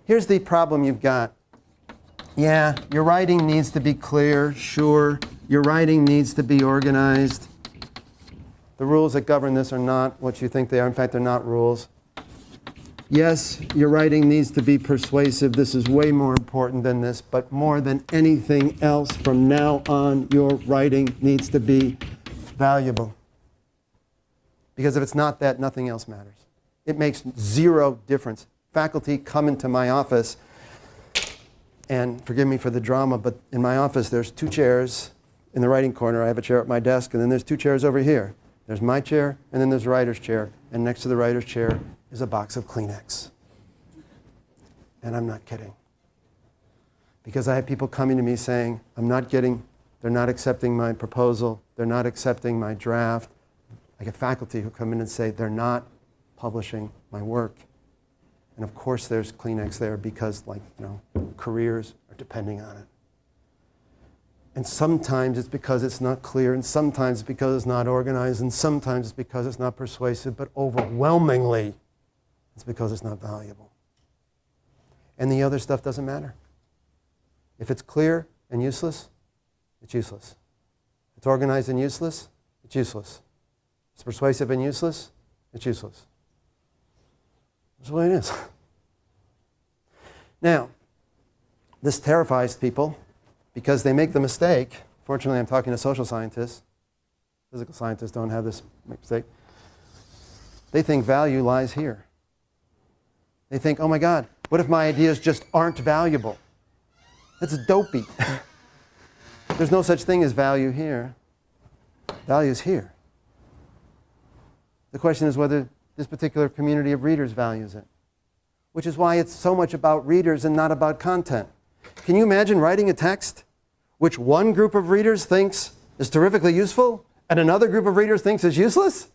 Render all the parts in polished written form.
here's the problem you've got. Yeah, your writing needs to be clear, sure. Your writing needs to be organized. The rules that govern this are not what you think they are. In fact, they're not rules. Yes, your writing needs to be persuasive. This is way more important than this. But more than anything else, from now on, your writing needs to be valuable. Because if it's not that, nothing else matters. It makes zero difference. Faculty come into my office, and forgive me for the drama, but in my office there's 2 chairs in the writing corner. I have a chair at my desk, and then there's 2 chairs over here. There's my chair, and then there's the writer's chair. And next to the writer's chair is a box of Kleenex. And I'm not kidding. Because I have people coming to me saying, they're not accepting my proposal, they're not accepting my draft. I get faculty who come in and say, they're not publishing my work. And of course there's Kleenex there because, careers are depending on it. And sometimes it's because it's not clear, and sometimes it's because it's not organized, and sometimes it's because it's not persuasive, but overwhelmingly it's because it's not valuable. And the other stuff doesn't matter. If it's clear and useless, it's useless. If it's organized and useless, it's useless. If it's persuasive and useless, it's useless. That's the way it is. Now, this terrifies people because they make the mistake. Fortunately, I'm talking to social scientists. Physical scientists don't have this mistake. They think value lies here. They think, oh my God, what if my ideas just aren't valuable? That's dopey. There's no such thing as value here. Value is here. The question is whether this particular community of readers values it, which is why it's so much about readers and not about content. Can you imagine writing a text which one group of readers thinks is terrifically useful and another group of readers thinks is useless?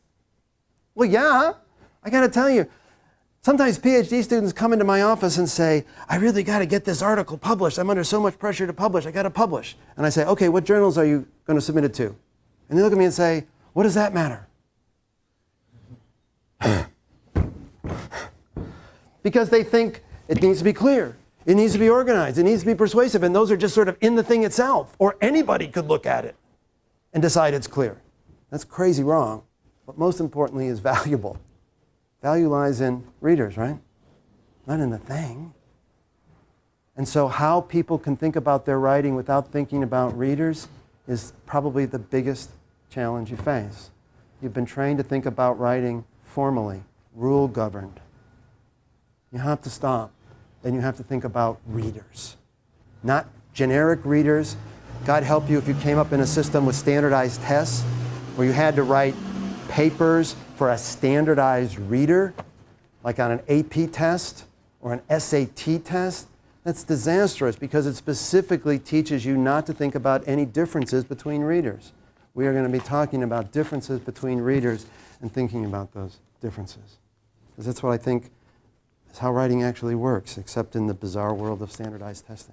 Well, yeah. I got to tell you, sometimes PhD students come into my office and say, I really got to get this article published. I'm under so much pressure to publish. I got to publish. And I say, okay, what journals are you going to submit it to? And they look at me and say, what does that matter? Because they think it needs to be clear. It needs to be organized. It needs to be persuasive. And those are just sort of in the thing itself. Or anybody could look at it and decide it's clear. That's crazy wrong. But most importantly is valuable. Value lies in readers, right? Not in the thing. And so how people can think about their writing without thinking about readers is probably the biggest challenge you face. You've been trained to think about writing formally, rule-governed. You have to stop. Then you have to think about readers. Not generic readers. God help you if you came up in a system with standardized tests where you had to write papers for a standardized reader, like on an AP test or an SAT test. That's disastrous because it specifically teaches you not to think about any differences between readers. We are going to be talking about differences between readers and thinking about those differences. Because that's what I think is how writing actually works, except in the bizarre world of standardized testing.